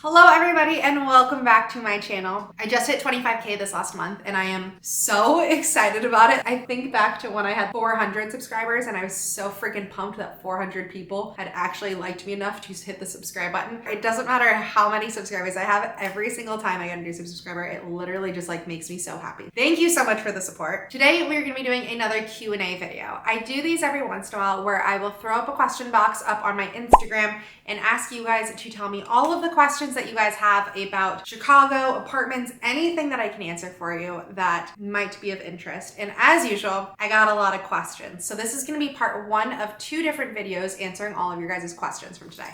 Hello everybody and welcome back to my channel. I just hit 25K this last month and I am so excited about it. I think back to when I had 400 subscribers and I was so freaking pumped that 400 people had actually liked me enough to hit the subscribe button. It doesn't matter how many subscribers I have, every single time I get a new subscriber, it literally just makes me so happy. Thank you so much for the support. Today we're gonna be doing another Q&A video. I do these every once in a while where I will throw up a question box up on my Instagram and ask you guys to tell me all of the questions that you guys have about Chicago, apartments, anything that I can answer for you that might be of interest. And as usual, I got a lot of questions. So this is gonna be part one of two different videos answering all of your guys' questions from today.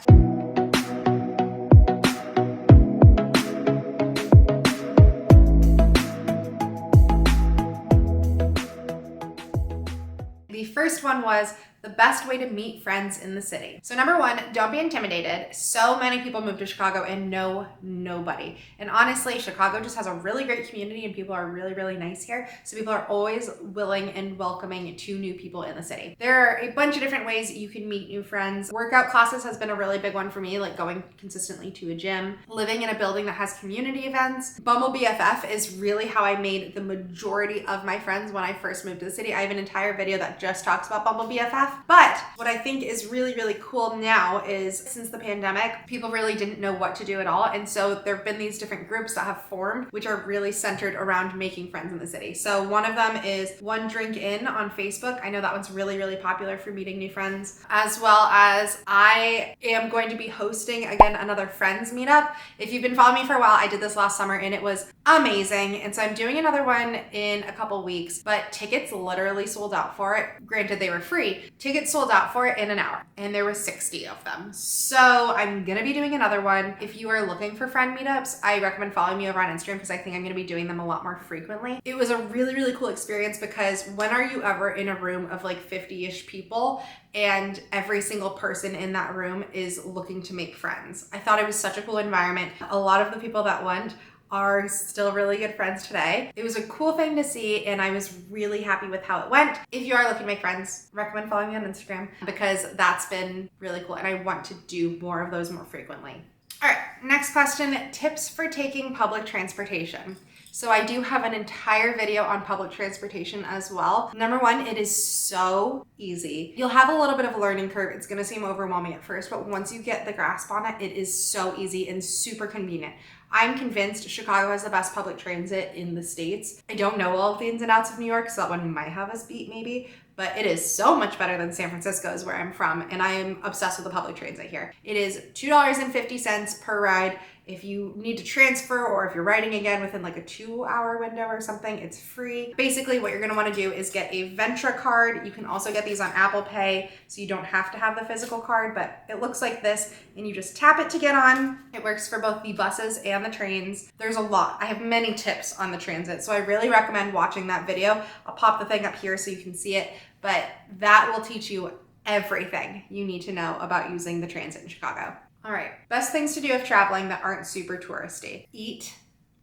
The first one was the best way to meet friends in the city. So number one, don't be intimidated. So many people move to Chicago and know nobody. And honestly, Chicago just has a really great community and people are really, really nice here. So people are always willing and welcoming to new people in the city. There are a bunch of different ways you can meet new friends. Workout classes has been a really big one for me, like going consistently to a gym, living in a building that has community events. Bumble BFF is really how I made the majority of my friends when I first moved to the city. I have an entire video that just talks about Bumble BFF. But what I think is really, really cool now is since the pandemic, people really didn't know what to do at all. And so there have been these different groups that have formed, which are really centered around making friends in the city. So one of them is One Drink In on Facebook. I know that one's really, really popular for meeting new friends, as well as I am going to be hosting again another friends meetup. If you've been following me for a while, I did this last summer and it was amazing. And so I'm doing another one in a couple weeks, but tickets literally sold out for it. Granted, they were free. Tickets sold out for it in an hour and there were 60 of them. So I'm gonna be doing another one. If you are looking for friend meetups, I recommend following me over on Instagram because I think I'm gonna be doing them a lot more frequently. It was a really, really cool experience because when are you ever in a room of like 50-ish people and every single person in that room is looking to make friends? I thought it was such a cool environment. A lot of the people that went are still really good friends today. It was a cool thing to see and I was really happy with how it went. If you are looking to make friends, recommend following me on Instagram because that's been really cool and I want to do more of those more frequently. All right, next question, tips for taking public transportation. So I do have an entire video on public transportation as well. Number one, it is so easy. You'll have a little bit of a learning curve. It's gonna seem overwhelming at first, but once you get the grasp on it, it is so easy and super convenient. I'm convinced Chicago has the best public transit in the States. I don't know all of the ins and outs of New York, so that one might have us beat maybe, but it is so much better than San Francisco's where I'm from, and I am obsessed with the public transit here. It is $2.50 per ride. If you need to transfer or if you're riding again within like a 2-hour window or something, it's free. Basically what you're gonna wanna do is get a Ventra card. You can also get these on Apple Pay, so you don't have to have the physical card, but it looks like this and you just tap it to get on. It works for both the buses and the trains. There's a lot. I have many tips on the transit, so I really recommend watching that video. I'll pop the thing up here so you can see it, but that will teach you everything you need to know about using the transit in Chicago. All right, best things to do if traveling that aren't super touristy. Eat.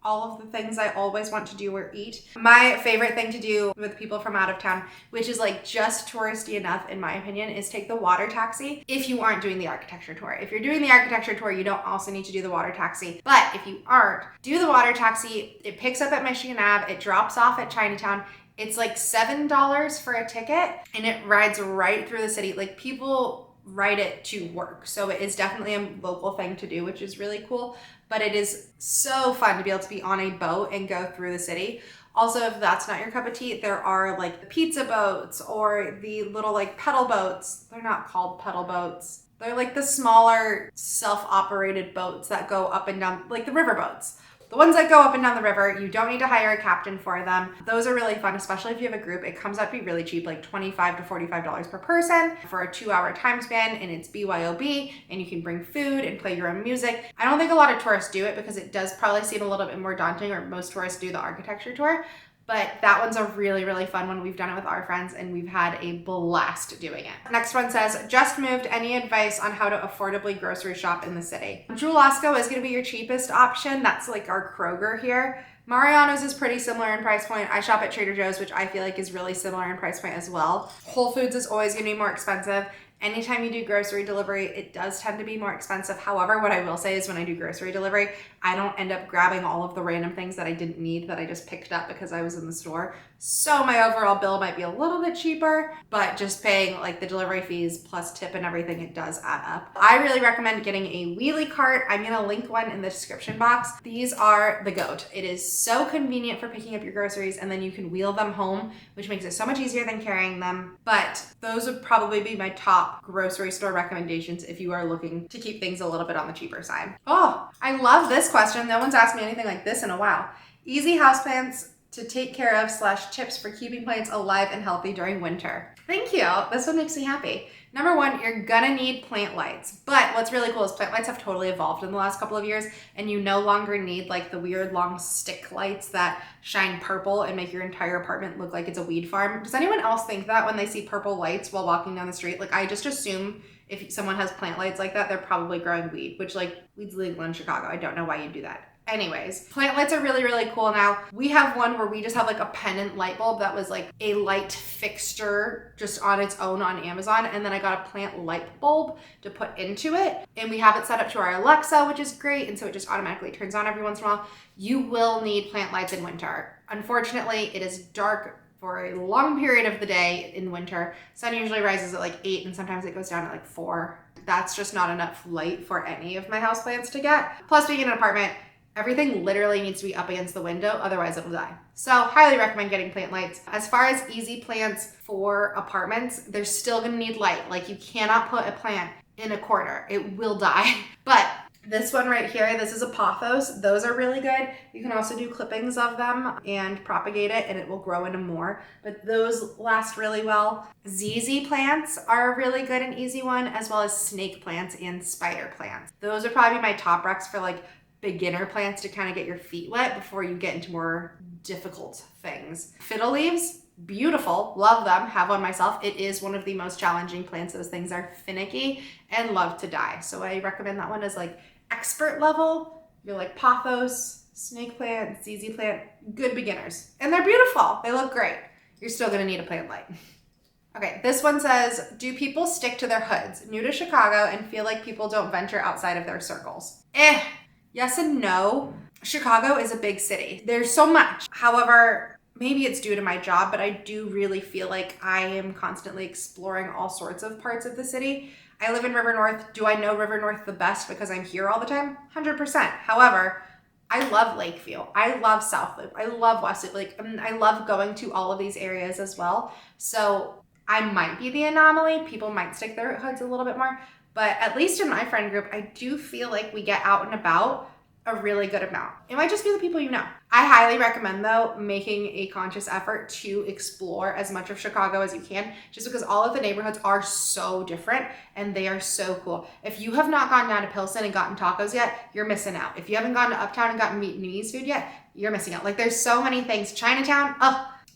All of the things I always want to do are eat. My favorite thing to do with people from out of town, which is like just touristy enough in my opinion, is take the water taxi if you aren't doing the architecture tour. If you're doing the architecture tour, you don't also need to do the water taxi. But if you aren't, do the water taxi. It picks up at Michigan Ave, it drops off at Chinatown. It's like $7 for a ticket and it rides right through the city. Like people ride it to work. So it is definitely a local thing to do, which is really cool. But it is so fun to be able to be on a boat and go through the city. Also, if that's not your cup of tea, there are like the pizza boats or the little like pedal boats. They're not called pedal boats. They're like the smaller self-operated boats that go up and down, like the river boats. The ones that go up and down the river, you don't need to hire a captain for them. Those are really fun, especially if you have a group. It comes out to be really cheap, like $25 to $45 per person for a 2-hour time span, and it's BYOB, and you can bring food and play your own music. I don't think a lot of tourists do it because it does probably seem a little bit more daunting, or most tourists do the architecture tour. But that one's a really, really fun one. We've done it with our friends and we've had a blast doing it. Next one says, just moved, any advice on how to affordably grocery shop in the city? Jewel-Osco is gonna be your cheapest option. That's like our Kroger here. Mariano's is pretty similar in price point. I shop at Trader Joe's, which I feel like is really similar in price point as well. Whole Foods is always gonna be more expensive. Anytime you do grocery delivery, it does tend to be more expensive. However, what I will say is when I do grocery delivery, I don't end up grabbing all of the random things that I didn't need that I just picked up because I was in the store. So my overall bill might be a little bit cheaper, but just paying like the delivery fees plus tip and everything, it does add up. I really recommend getting a wheelie cart. I'm gonna link one in the description box. These are the GOAT. It is so convenient for picking up your groceries, and then you can wheel them home, which makes it so much easier than carrying them. But those would probably be my top grocery store recommendations if you are looking to keep things a little bit on the cheaper side. Oh, I love this question. No one's asked me anything like this in a while. Easy houseplants to take care of / tips for keeping plants alive and healthy during winter. Thank you. This one makes me happy. Number one, you're gonna need plant lights. But what's really cool is plant lights have totally evolved in the last couple of years, and you no longer need like the weird long stick lights that shine purple and make your entire apartment look like it's a weed farm. Does anyone else think that when they see purple lights while walking down the street? Like, I just assume if someone has plant lights like that, they're probably growing weed, which like weed's legal in Chicago. I don't know why you'd do that. Anyways, plant lights are really, really cool now. We have one where we just have like a pendant light bulb that was like a light fixture just on its own on Amazon. And then I got a plant light bulb to put into it. And we have it set up to our Alexa, which is great. And so it just automatically turns on every once in a while. You will need plant lights in winter. Unfortunately, it is dark for a long period of the day in winter. Sun usually rises at like 8 and sometimes it goes down at like 4. That's just not enough light for any of my houseplants to get. Plus, being in an apartment, everything literally needs to be up against the window, otherwise it'll die. So highly recommend getting plant lights. As far as easy plants for apartments, they're still gonna need light. Like, you cannot put a plant in a corner, it will die. But this one right here, this is a pothos. Those are really good. You can also do clippings of them and propagate it and it will grow into more, but those last really well. ZZ plants are a really good and easy one, as well as snake plants and spider plants. Those would probably be my top recs for like beginner plants to kind of get your feet wet before you get into more difficult things. Fiddle leaves, beautiful, love them, have one myself. It is one of the most challenging plants. Those things are finicky and love to die. So I recommend that one as like expert level. You're like pothos, snake plant, ZZ plant, good beginners. And they're beautiful, they look great. You're still gonna need a plant light. Okay, this one says, do people stick to their hoods? New to Chicago and feel like people don't venture outside of their circles. Yes and no. Chicago is a big city. There's so much. However, maybe it's due to my job, but I do really feel like I am constantly exploring all sorts of parts of the city. I live in River North. Do I know River North the best because I'm here all the time? 100%. However, I love Lakeview. I love South Loop. I love West Loop. Like, I love going to all of these areas as well. So I might be the anomaly. People might stick their hoods a little bit more. But at least in my friend group, I do feel like we get out and about a really good amount. It might just be the people you know. I highly recommend, though, making a conscious effort to explore as much of Chicago as you can, just because all of the neighborhoods are so different and they are so cool. If you have not gone down to Pilsen and gotten tacos yet, you're missing out. If you haven't gone to Uptown and gotten Vietnamese food yet, you're missing out. Like, there's so many things. Chinatown,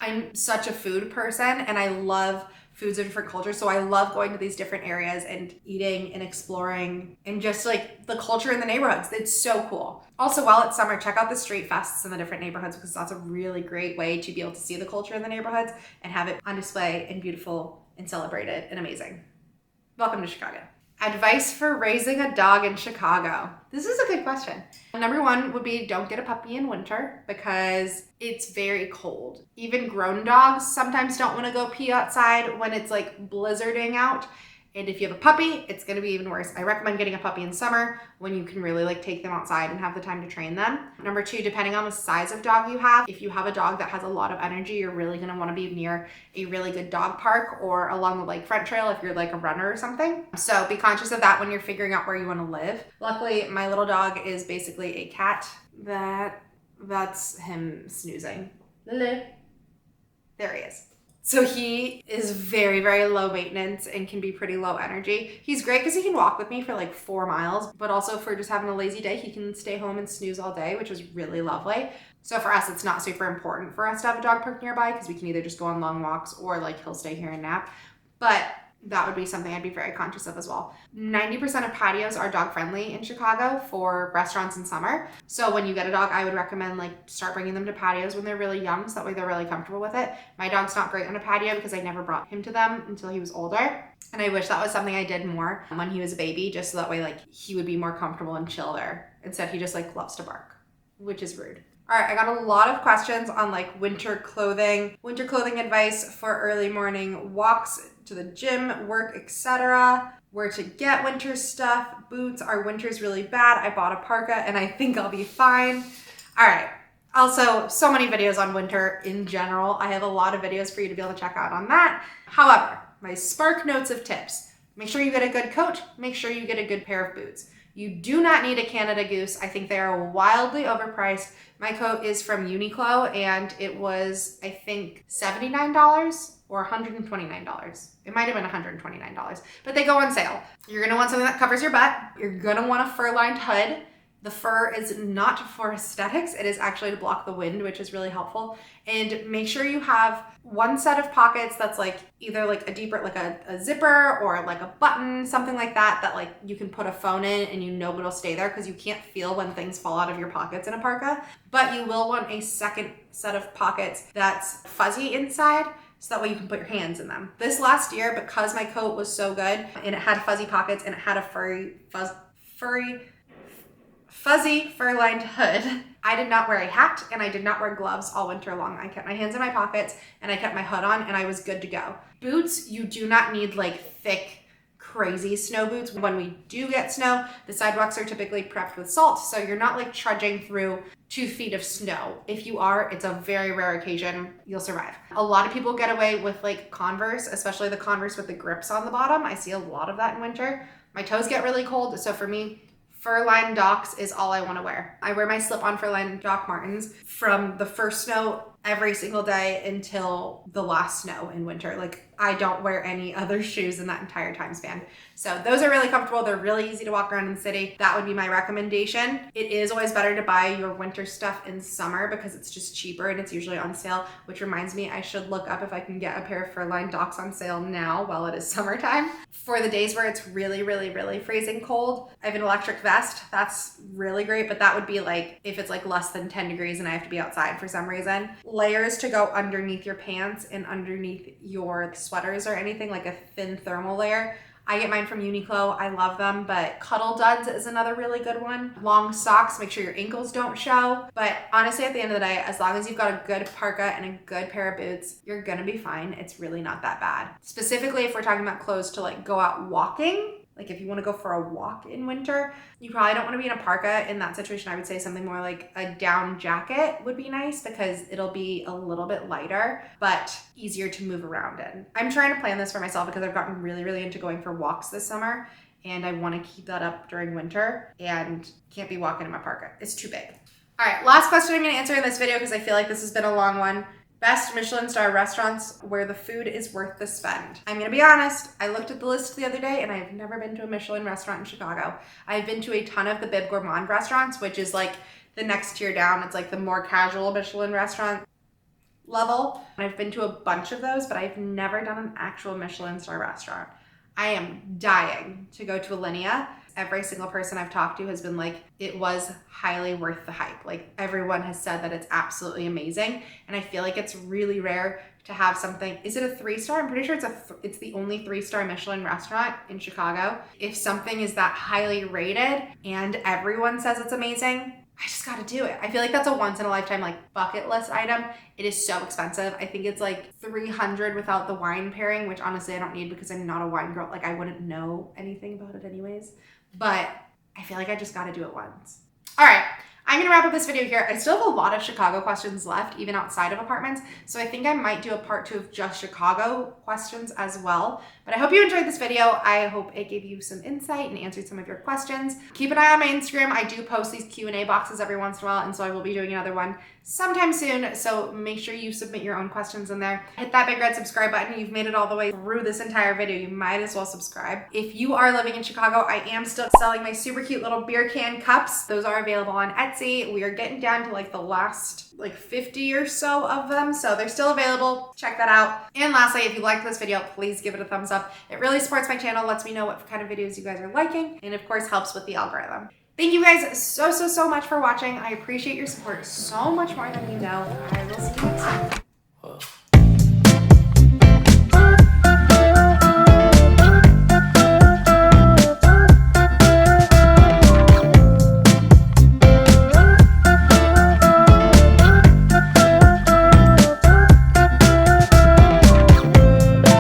I'm such a food person and I love foods of different cultures. So I love going to these different areas and eating and exploring and just like the culture in the neighborhoods. It's so cool. Also, while it's summer, check out the street fests in the different neighborhoods because that's a really great way to be able to see the culture in the neighborhoods and have it on display and beautiful and celebrated and amazing. Welcome to Chicago. Advice for raising a dog in Chicago. This is a good question. Number one would be don't get a puppy in winter because it's very cold. Even grown dogs sometimes don't want to go pee outside when it's like blizzarding out. And if you have a puppy, it's going to be even worse. I recommend getting a puppy in summer when you can really like take them outside and have the time to train them. Number two, depending on the size of dog you have, if you have a dog that has a lot of energy, you're really going to want to be near a really good dog park or along the lakefront trail if you're like a runner or something. So be conscious of that when you're figuring out where you want to live. Luckily, my little dog is basically a cat. That's him snoozing. Lily. There he is. So he is very, very low maintenance and can be pretty low energy. He's great because he can walk with me for like 4 miles, but also for just having a lazy day, he can stay home and snooze all day, which is really lovely. So for us, it's not super important for us to have a dog park nearby because we can either just go on long walks or like he'll stay here and nap. But that would be something I'd be very conscious of as well. 90% of patios are dog friendly in Chicago for restaurants in summer. So when you get a dog, I would recommend like start bringing them to patios when they're really young, so that way they're really comfortable with it. My dog's not great on a patio because I never brought him to them until he was older. And I wish that was something I did more when he was a baby, just so that way like he would be more comfortable and chill there. Instead, he just like loves to bark, which is rude. All right, I got a lot of questions on like winter clothing advice for early morning walks to the gym, work, etc. Where to get winter stuff, boots. Are winters really bad? I bought a parka and I think I'll be fine. All right. Also, so many videos on winter in general. I have a lot of videos for you to be able to check out on that. However, my spark notes of tips. Make sure you get a good coat. Make sure you get a good pair of boots. You do not need a Canada Goose. I think they are wildly overpriced. My coat is from Uniqlo and it was, I think, $79 or $129. It might have been $129, but they go on sale. You're gonna want something that covers your butt. You're gonna want a fur-lined hood. The fur is not for aesthetics. It is actually to block the wind, which is really helpful. And make sure you have one set of pockets that's like either like a deeper, like a zipper or like a button, something like that, that like you can put a phone in and you know it'll stay there because you can't feel when things fall out of your pockets in a parka. But you will want a second set of pockets that's fuzzy inside, so that way you can put your hands in them. This last year, because my coat was so good and it had fuzzy pockets and it had a fuzzy fur-lined hood, I did not wear a hat and I did not wear gloves all winter long. I kept my hands in my pockets and I kept my hood on and I was good to go. Boots, you do not need like thick, crazy snow boots. When we do get snow, the sidewalks are typically prepped with salt, so you're not like trudging through 2 feet of snow. If you are, it's a very rare occasion, you'll survive. A lot of people get away with like Converse, especially the Converse with the grips on the bottom. I see a lot of that in winter. My toes get really cold, so for me, fur-lined Docs is all I want to wear. I wear my slip-on fur-lined Doc Martens from the first snow every single day until the last snow in winter. Like, I don't wear any other shoes in that entire time span. So those are really comfortable. They're really easy to walk around in the city. That would be my recommendation. It is always better to buy your winter stuff in summer because it's just cheaper and it's usually on sale, which reminds me I should look up if I can get a pair of fur-lined Docs on sale now while it is summertime. For the days where it's really, really, really freezing cold, I have an electric vest. That's really great, but that would be like if it's like less than 10 degrees and I have to be outside for some reason. Layers to go underneath your pants and underneath your sweaters or anything, like a thin thermal layer. I get mine from Uniqlo. I love them, but Cuddle Duds is another really good one. Long socks, make sure your ankles don't show. But honestly, at the end of the day, as long as you've got a good parka and a good pair of boots, you're gonna be fine. It's really not that bad. Specifically, if we're talking about clothes to like go out walking, like if you want to go for a walk in winter, you probably don't want to be in a parka. In that situation, I would say something more like a down jacket would be nice because it'll be a little bit lighter, but easier to move around in. I'm trying to plan this for myself because I've gotten really, really into going for walks this summer and I want to keep that up during winter and can't be walking in my parka. It's too big. All right, last question I'm going to answer in this video because I feel like this has been a long one. Best Michelin star restaurants where the food is worth the spend. I'm gonna be honest, I looked at the list the other day and I've never been to a Michelin restaurant in Chicago. I've been to a ton of the Bib Gourmand restaurants, which is like the next tier down. It's like the more casual Michelin restaurant level. And I've been to a bunch of those, but I've never done an actual Michelin star restaurant. I am dying to go to Alinea. Every single person I've talked to has been like, it was highly worth the hype. Like everyone has said that it's absolutely amazing. And I feel like it's really rare to have something. Is it a 3-star? I'm pretty sure it's the only 3-star Michelin restaurant in Chicago. If something is that highly rated and everyone says it's amazing, I just gotta do it. I feel like that's a once in a lifetime like bucket list item. It is so expensive. I think it's like $300 without the wine pairing, which honestly I don't need because I'm not a wine girl. Like I wouldn't know anything about it anyways. But I feel like I just gotta do it once. All right, I'm gonna wrap up this video here. I still have a lot of Chicago questions left, even outside of apartments. So I think I might do a part 2 of just Chicago questions as well. But I hope you enjoyed this video. I hope it gave you some insight and answered some of your questions. Keep an eye on my Instagram. I do post these Q&A boxes every once in a while, and so I will be doing another one sometime soon. So make sure you submit your own questions in there. Hit that big red subscribe button. You've made it all the way through this entire video. You might as well subscribe. If you are living in Chicago, I am still selling my super cute little beer can cups. Those are available on Etsy. see, we are getting down to like the last like 50 or so of them. So they're still available. Check that out. And lastly, if you liked this video, please give it a thumbs up. It really supports my channel, lets me know what kind of videos you guys are liking, and of course helps with the algorithm. Thank you guys so much for watching. I appreciate your support so much more than you know. I will see you next time.